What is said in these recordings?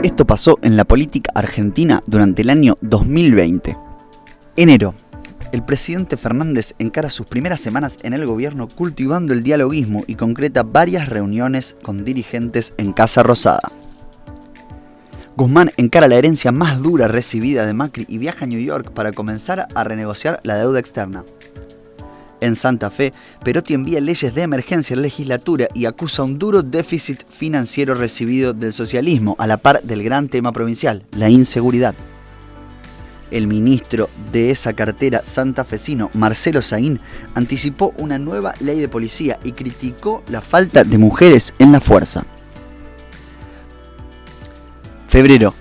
Esto pasó en la política argentina durante el año 2020. Enero. El presidente Fernández encara sus primeras semanas en el gobierno cultivando el dialoguismo y concreta varias reuniones con dirigentes en Casa Rosada. Guzmán encara la herencia más dura recibida de Macri y viaja a New York para comenzar a renegociar la deuda externa. En Santa Fe, Perotti envía leyes de emergencia a la legislatura y acusa un duro déficit financiero recibido del socialismo, a la par del gran tema provincial, la inseguridad. El ministro de esa cartera santafesino, Marcelo Saín, anticipó una nueva ley de policía y criticó la falta de mujeres en la fuerza. Febrero.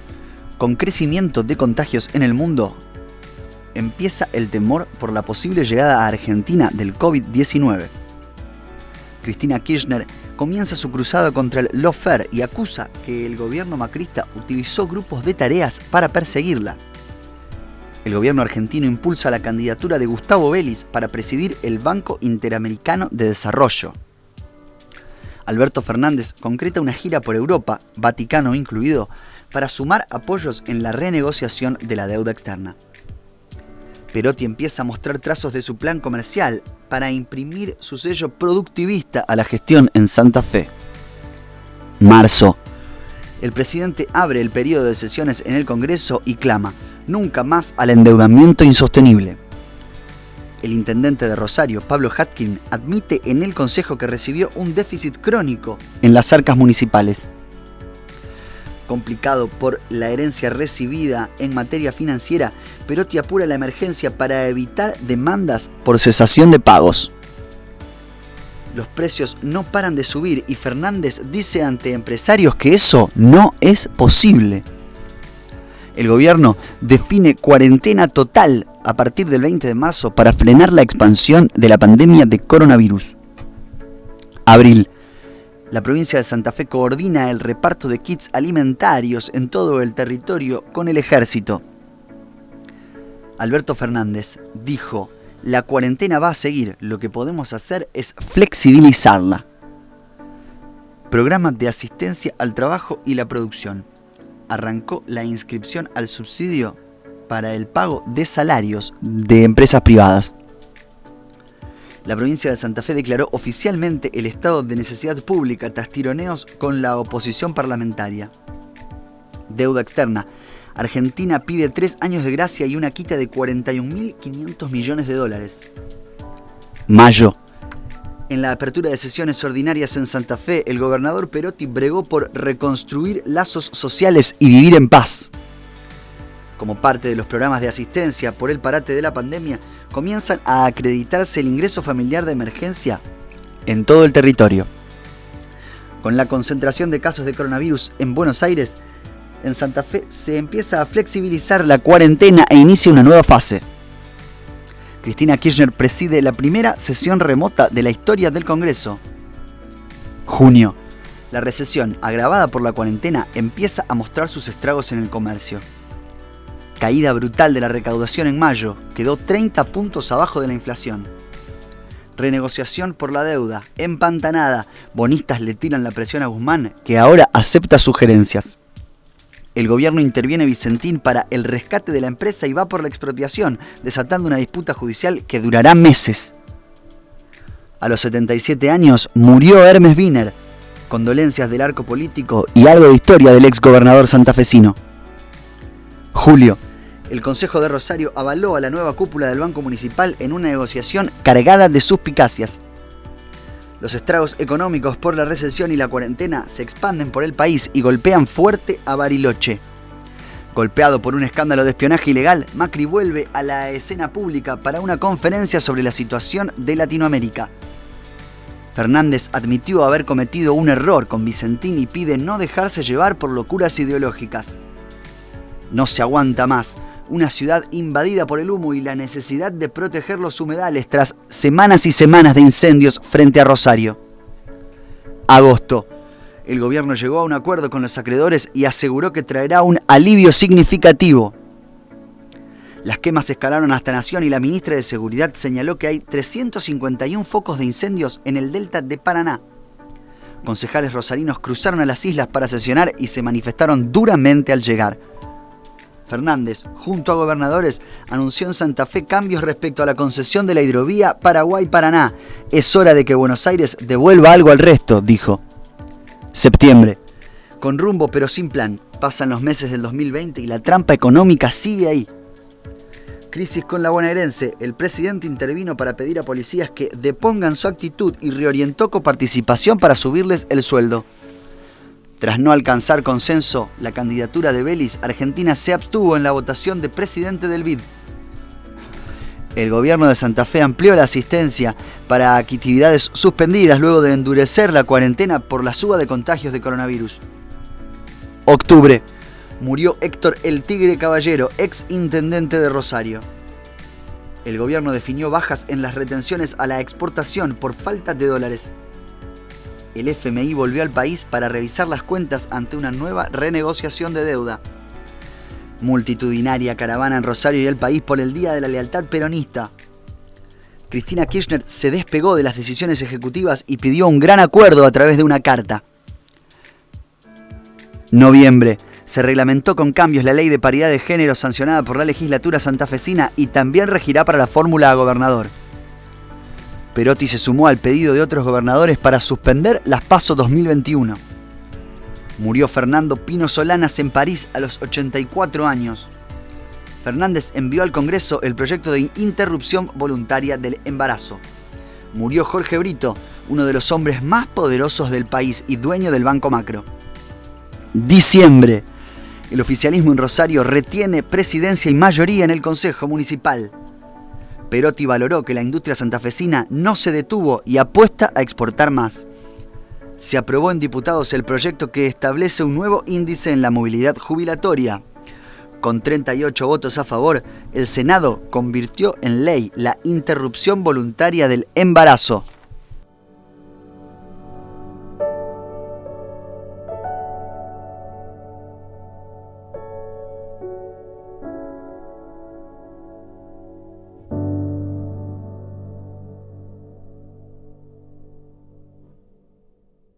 Con crecimiento de contagios en el mundo, empieza el temor por la posible llegada a Argentina del COVID-19. Cristina Kirchner comienza su cruzada contra el lawfare y acusa que el gobierno macrista utilizó grupos de tareas para perseguirla. El gobierno argentino impulsa la candidatura de Gustavo Vélez para presidir el Banco Interamericano de Desarrollo. Alberto Fernández concreta una gira por Europa, Vaticano incluido, para sumar apoyos en la renegociación de la deuda externa. Perotti empieza a mostrar trazos de su plan comercial para imprimir su sello productivista a la gestión en Santa Fe. Marzo. El presidente abre el periodo de sesiones en el Congreso y clama nunca más al endeudamiento insostenible. El intendente de Rosario, Pablo Hatkin, admite en el Consejo que recibió un déficit crónico en las arcas municipales. Complicado por la herencia recibida en materia financiera, Perotti apura la emergencia para evitar demandas por cesación de pagos. Los precios no paran de subir y Fernández dice ante empresarios que eso no es posible. El gobierno define cuarentena total a partir del 20 de marzo para frenar la expansión de la pandemia de coronavirus. Abril. La provincia de Santa Fe coordina el reparto de kits alimentarios en todo el territorio con el ejército. Alberto Fernández dijo: la cuarentena va a seguir, lo que podemos hacer es flexibilizarla. Programa de asistencia al trabajo y la producción. Arrancó la inscripción al subsidio para el pago de salarios de empresas privadas. La provincia de Santa Fe declaró oficialmente el estado de necesidad pública tras tironeos con la oposición parlamentaria. Deuda externa. Argentina pide 3 años de gracia y una quita de 41.500 millones de dólares. Mayo. En la apertura de sesiones ordinarias en Santa Fe, el gobernador Perotti bregó por reconstruir lazos sociales y vivir en paz. Como parte de los programas de asistencia por el parate de la pandemia, comienzan a acreditarse el ingreso familiar de emergencia en todo el territorio. Con la concentración de casos de coronavirus en Buenos Aires, en Santa Fe se empieza a flexibilizar la cuarentena e inicia una nueva fase. Cristina Kirchner preside la primera sesión remota de la historia del Congreso. Junio. La recesión, agravada por la cuarentena, empieza a mostrar sus estragos en el comercio. Caída brutal de la recaudación en mayo, quedó 30 puntos abajo de la inflación. Renegociación por la deuda, empantanada, bonistas le tiran la presión a Guzmán, que ahora acepta sugerencias. El gobierno interviene Vicentín para el rescate de la empresa y va por la expropiación, desatando una disputa judicial que durará meses. A los 77 años murió Hermes Wiener. Condolencias del arco político y algo de historia del exgobernador santafesino. Julio. El Consejo de Rosario avaló a la nueva cúpula del Banco Municipal en una negociación cargada de suspicacias. Los estragos económicos por la recesión y la cuarentena se expanden por el país y golpean fuerte a Bariloche. Golpeado por un escándalo de espionaje ilegal, Macri vuelve a la escena pública para una conferencia sobre la situación de Latinoamérica. Fernández admitió haber cometido un error con Vicentín y pide no dejarse llevar por locuras ideológicas. No se aguanta más. Una ciudad invadida por el humo y la necesidad de proteger los humedales tras semanas y semanas de incendios frente a Rosario. Agosto. El gobierno llegó a un acuerdo con los acreedores y aseguró que traerá un alivio significativo. Las quemas escalaron hasta Nación y la ministra de Seguridad señaló que hay 351 focos de incendios en el delta de Paraná. Concejales rosarinos cruzaron a las islas para sesionar y se manifestaron duramente al llegar. Fernández, junto a gobernadores, anunció en Santa Fe cambios respecto a la concesión de la hidrovía Paraguay-Paraná. Es hora de que Buenos Aires devuelva algo al resto, dijo. Septiembre. Con rumbo pero sin plan. Pasan los meses del 2020 y la trampa económica sigue ahí. Crisis con la bonaerense. El presidente intervino para pedir a policías que depongan su actitud y reorientó coparticipación para subirles el sueldo. Tras no alcanzar consenso, la candidatura de Vélez, Argentina se abstuvo en la votación de presidente del BID. El gobierno de Santa Fe amplió la asistencia para actividades suspendidas luego de endurecer la cuarentena por la suba de contagios de coronavirus. Octubre. Murió Héctor El Tigre Caballero, ex intendente de Rosario. El gobierno definió bajas en las retenciones a la exportación por falta de dólares. El FMI volvió al país para revisar las cuentas ante una nueva renegociación de deuda. Multitudinaria caravana en Rosario y el país por el Día de la Lealtad Peronista. Cristina Kirchner se despegó de las decisiones ejecutivas y pidió un gran acuerdo a través de una carta. Noviembre. Se reglamentó con cambios la ley de paridad de género sancionada por la legislatura santafesina y también regirá para la fórmula a gobernador. Perotti se sumó al pedido de otros gobernadores para suspender las PASO 2021. Murió Fernando Pino Solanas en París a los 84 años. Fernández envió al Congreso el proyecto de interrupción voluntaria del embarazo. Murió Jorge Brito, uno de los hombres más poderosos del país y dueño del Banco Macro. Diciembre. El oficialismo en Rosario retiene presidencia y mayoría en el Consejo Municipal. Perotti valoró que la industria santafesina no se detuvo y apuesta a exportar más. Se aprobó en diputados el proyecto que establece un nuevo índice en la movilidad jubilatoria. Con 38 votos a favor, el Senado convirtió en ley la interrupción voluntaria del embarazo.